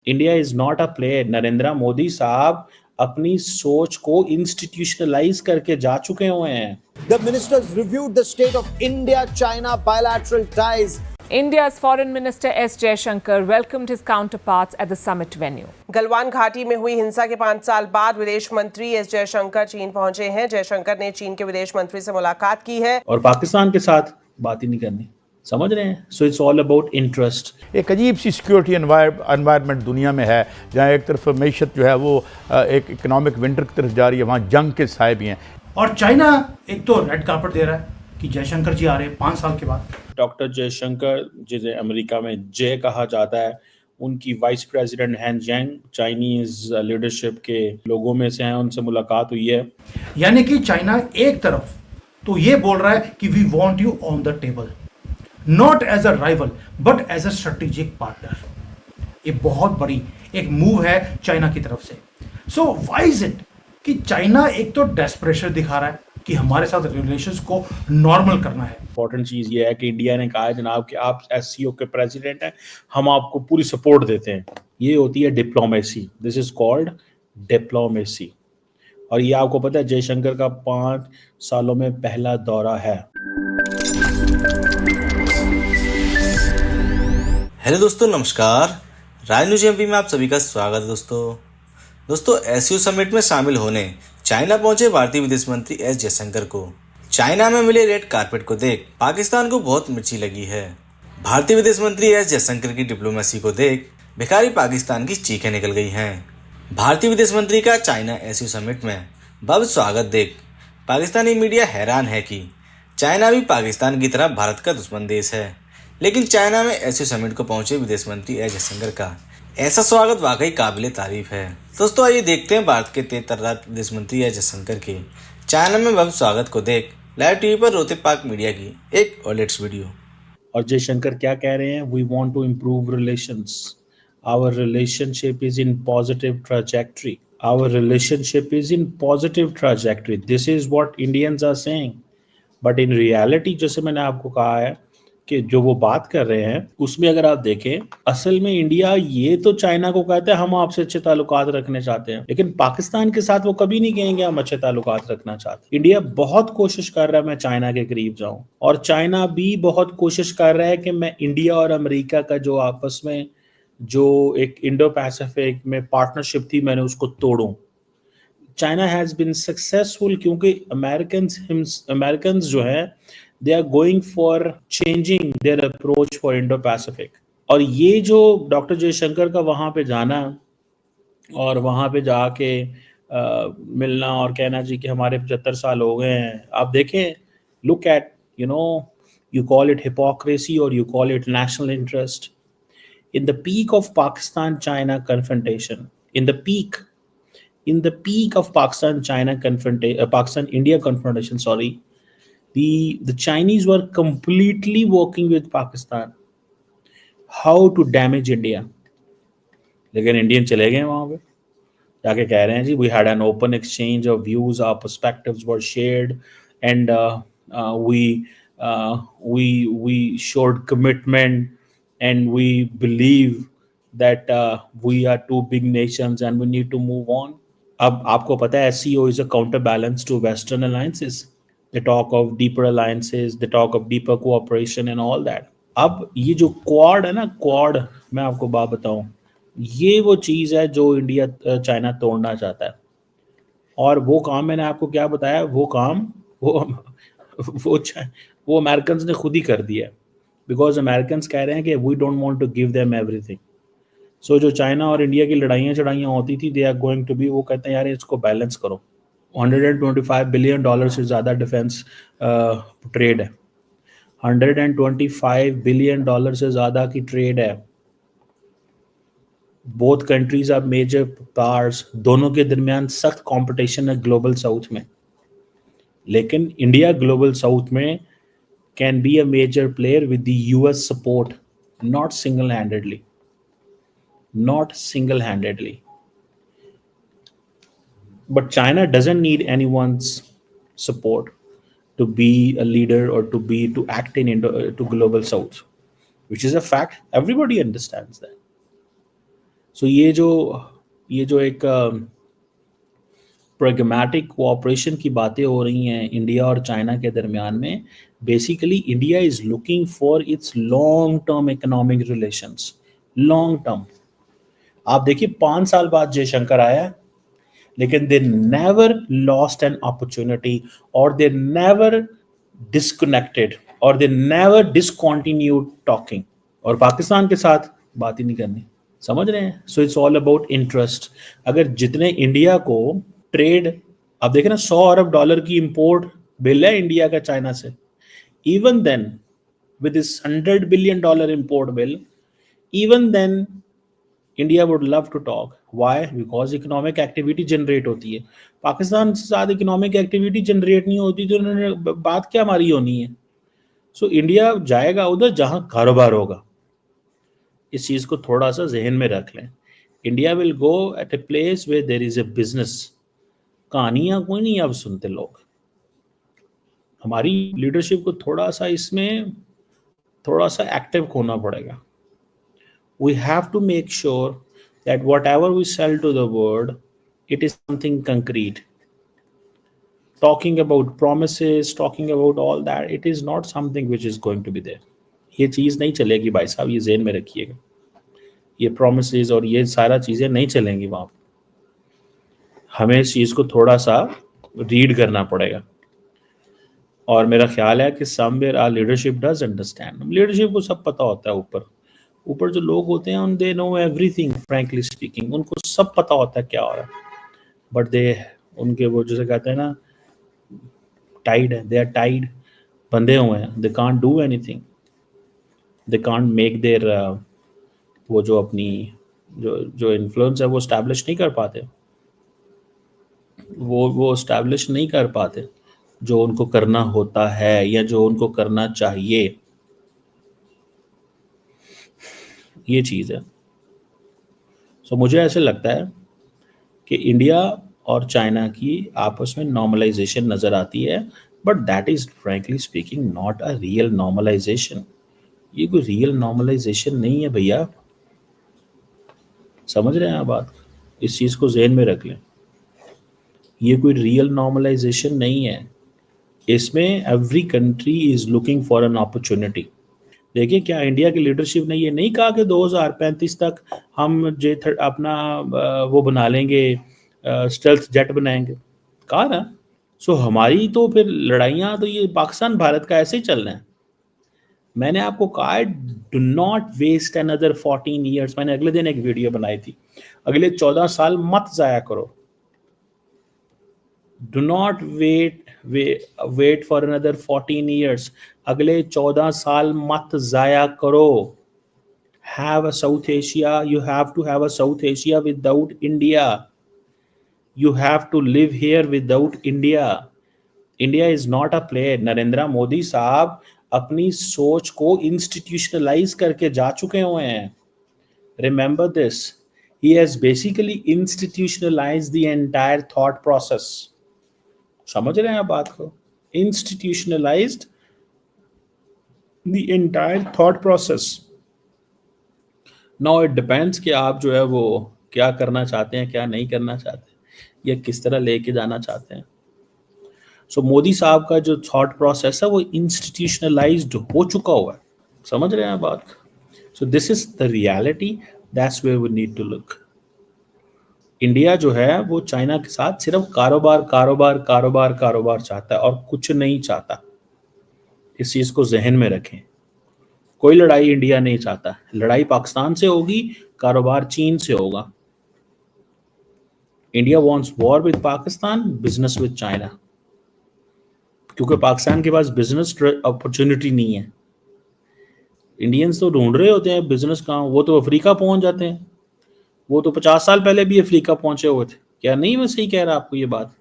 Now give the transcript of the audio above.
India is not a play. Narendra Modi साहब अपनी सोच को इंस्टीट्यूशनलाइज करके जा चुके हुए हैं। The ministers reviewed the state of India-China bilateral ties. India's Foreign Minister S. Jaishankar welcomed his counterparts at the summit venue. Galwan घाटी में हुई हिंसा के 5 साल बाद विदेश मंत्री एस जयशंकर चीन पहुंचे हैं। जयशंकर ने चीन के विदेश मंत्री से मुलाकात की है और पाकिस्तान के साथ बात ही नहीं करनी, समझ रहे हैं? So it's all about interest. एक अजीब सी सिक्योरिटी एनवायरनमेंट दुनिया में है, जहाँ एक तरफ मैशत जो है वो एक इकोनॉमिक विंटर की तरफ जा रही है, वहाँ जंग के साए भी हैं। और चाइना एक तो रेड कार्पेट दे रहा है कि जयशंकर जी आ रहे हैं 5 साल के बाद। डॉक्टर जयशंकर, जिसे अमेरिका में जय कहा जाता है, उनकी वाइस प्रेसिडेंट हैन जैंग चाइनीज लीडरशिप के लोगों में से हैं, उनसे मुलाकात हुई है। यानी कि चाइना एक तरफ तो ये बोल रहा है कि we want you on the table, not as a rival but as a strategic partner. ये बहुत बड़ी एक मूव है चाइना की तरफ से। सो व्हाई इज इट कि चाइना एक तो डेस्परेशन दिखा रहा है कि हमारे साथ रिलेशंस को नॉर्मल करना है। इंपॉर्टेंट चीज ये है कि इंडिया ने कहा है जनाब कि आप एससीओ के प्रेसिडेंट हैं, हम आपको पूरी सपोर्ट देते हैं। ये होती है diplomacy, this is called diplomacy. और ये आपको पता है जयशंकर का 5 सालों में पहला दौरा है। हेलो दोस्तों, नमस्कार। राजन्यूज एमपी में आप सभी का स्वागत है। दोस्तों एससीओ समिट में शामिल होने चाइना पहुंचे भारतीय विदेश मंत्री एस जयशंकर को चाइना में मिले रेड कारपेट को देख पाकिस्तान को बहुत मिर्ची लगी है। भारतीय विदेश मंत्री एस जयशंकर की डिप्लोमेसी को देख भिखारी पाकिस्तान की चीखें निकल गई हैं। भारतीय विदेश मंत्री का चाइना एससीओ समिट में भव्य स्वागत देख पाकिस्तानी मीडिया हैरान है कि चाइना भी पाकिस्तान की तरह भारत का दुश्मन देश है, लेकिन चाइना में एससीओ समिट को पहुंचे विदेश मंत्री एस जयशंकर का ऐसा स्वागत वाकई काबिले तारीफ है। दोस्तों आइए देखते हैं भारत के तेज तर्रार विदेश मंत्री एस जयशंकर के चाइना में भव्य स्वागत को देख लाइव टीवी पर रोते पाक मीडिया की एक और लेटेस्ट वीडियो। और जयशंकर क्या कह रहे हैं? We want to improve relations, our relationship is in positive trajectory, our relationship is in positive trajectory, this is what Indians are saying. But in reality, जैसे मैंने आपको कहा है कि जो वो बात कर रहे हैं उसमें अगर आप देखें, असल में इंडिया ये तो चाइना को कहता है हम आपसे अच्छे ताल्लुकात रखने चाहते हैं, लेकिन पाकिस्तान के साथ वो कभी नहीं कहेंगे हम अच्छे ताल्लुकात रखना चाहते हैं। इंडिया बहुत कोशिश कर रहा है मैं चाइना के करीब जाऊं, और चाइना भी बहुत कोशिश कर रहा है कि मैं इंडिया और अमेरिका का जो आपस में जो एक इंडो पैसिफिक में पार्टनरशिप थी मैंने उसको तोड़ूं। चाइना हैज बीन सक्सेसफुल क्योंकि अमेरिकन जो है they are going for changing their approach for Indo-Pacific। और ये जो डॉक्टर जयशंकर का वहाँ पे जाना और वहाँ पे जाके मिलना और कहना जी कि हमारे 75 साल हो गए हैं, आप देखें, look at, you call it hypocrisy or you call it national interest। In the peak of Pakistan-China confrontation, in the peak of Pakistan-India confrontation, the Chinese were completely working with Pakistan how to damage India। लेकिन Indian चले गए वहां पे जाके कह रहे हैं जी we had an open exchange of views, our perspectives were shared, and we showed commitment, and we believe that we are two big nations and we need to move on। अब आपको पता है SCO is a counterbalance to Western alliances। They talk of deeper alliances, they talk of deeper cooperation and all that। अब ये जो quad है ना, quad, मैं आपको बात बताऊं, ये वो चीज़ है जो इंडिया चाइना तोड़ना चाहता है। और वो काम मैंने आपको क्या बताया, वो काम वो अमेरिकन ने खुद ही कर दिया है, बिकॉज अमेरिकन कह रहे हैं कि we don't want to give them everything. So जो चाइना और इंडिया की लड़ाइयाँ चढ़ाइयाँ होती थी, they are going to be, वो कहते हैं यार इसको बैलेंस करो। $125 बिलियन से ज़्यादा डिफेंस ट्रेड है, $125 बिलियन से ज़्यादा की ट्रेड है। Both countries are major powers, दोनों के दरमियान सख्त कंपटीशन है ग्लोबल साउथ में, लेकिन इंडिया ग्लोबल साउथ में can be a major player with the US support, not single handedly. But China doesn't need anyone's support to be a leader or to act to global south, which is a fact. Everybody understands that. सो ये जो एक pragmatic cooperation की बातें हो रही हैं India और China के दरमियान में, basically India is looking for its long term economic relations, long term. आप देखिए 5 साल बाद जयशंकर आया, लेकिन they never lost an opportunity और दे नेवर डिस्कनेक्टेड और दे नेवर डिसकंटिन्यूड टॉकिंग। और पाकिस्तान के साथ बात ही नहीं करनी, समझ रहे हैं? So it's all about interest. अगर जितने इंडिया को ट्रेड, आप देखें ना, $100 अरब की इंपोर्ट बिल है इंडिया का चाइना से, even then with this $100 billion import bill, even then India would love to talk. Why? Because economic activity generate होती है। पाकिस्तान से ज़्यादा economic activity generate नहीं होती तो उन्होंने बात क्या हमारी होनी है? So इंडिया जाएगा उधर जहाँ कारोबार होगा। इस चीज़ को थोड़ा सा जहन में रख लें। India will go at a place where there is a business। कहानियाँ कोई नहीं अब सुनते लोग। हमारी लीडरशिप को थोड़ा सा इसमें थोड़ा सा एक्टिव होना पड़ेगा। We have to make sure that whatever we sell to the world, it is something concrete. Talking about promises, talking about all that, it is not something which is going to be there. ये चीज़ नहीं चलेगी भाई साहब, ये ज़हन में रखिएगा। ये promises और ये सारा चीज़ें नहीं चलेंगी वहाँ पर। हमें इस चीज़ को थोड़ा सा रीड करना पड़ेगा। और मेरा ख्याल है कि somewhere our leadership does understand. Leadership को सब पता होता है, ऊपर जो लोग होते हैं they know everything, frankly speaking, उनको सब पता होता है क्या हो रहा है, बट दे उनके वो जैसे कहते हैं ना टाइड है, दे आर टाइड, बंधे हुए हैं, they can't do anything, they can't make their वो जो अपनी जो इन्फ्लुएंस है वो एस्टैब्लिश नहीं कर पाते, वो एस्टैब्लिश नहीं कर पाते जो उनको करना होता है या जो उनको करना चाहिए। ये चीज़ है। सो मुझे ऐसे लगता है कि इंडिया और चाइना की आपस में नॉर्मलाइजेशन नज़र आती है, but that is frankly speaking not a real normalisation. ये कोई रियल नॉर्मलाइजेशन नहीं है भैया, समझ रहे हैं आप बात? इस चीज़ को जहन में रख लें, ये कोई रियल नॉर्मलाइजेशन नहीं है। इसमें every country is looking for an opportunity. देखिए क्या इंडिया की लीडरशिप ने ये नहीं कहा कि 2035 तक हम अपना वो बना लेंगे, स्टेल्थ जेट बनाएंगे, कहा ना? सो हमारी तो फिर लड़ाइयाँ तो ये पाकिस्तान भारत का ऐसे ही चल रहा है। मैंने आपको कहा है do not waste another 14 years. मैंने अगले दिन एक वीडियो बनाई थी, अगले 14 साल मत ज़ाया करो। Do not wait for another 14 years. अगले 14 साल मत ज़ाया करो। Have a South Asia, you have to have a South Asia without India. You have to live here without India. India is not a player. Narendra Modi साहब अपनी सोच को institutionalise करके जा चुके हुए हैं। Remember this, he has basically institutionalise the entire thought process. समझ रहे हैं आप बात को? Institutionalised the entire thought process. Now it depends कि आप जो है वो क्या करना चाहते हैं, क्या नहीं करना चाहते, या किस तरह लेके जाना चाहते हैं। सो मोदी साहब का जो थॉट प्रोसेस है वो इंस्टीट्यूशनलाइज्ड हो चुका हुआ है। समझ रहे हैं आप बात? So this is the reality, that's where we need to look. India जो है वो चाइना के साथ सिर्फ कारोबार कारोबार कारोबार कारोबार चाहता है और कुछ नहीं चाहता। इस चीज़ को जहन में रखें। कोई लड़ाई इंडिया नहीं चाहता। लड़ाई पाकिस्तान से होगी, कारोबार चीन से होगा। India wants war with Pakistan, business with China, क्योंकि पाकिस्तान के पास बिजनेस अपॉर्चुनिटी नहीं है। इंडियंस तो ढूंढ रहे होते हैं बिजनेस कहाँ, वो तो अफ्रीका पहुंच जाते हैं। वो तो 50 साल पहले भी अफ्रीका पहुंचे हुए थे। क्या नहीं मैं सही कह रहा आपको ये बात?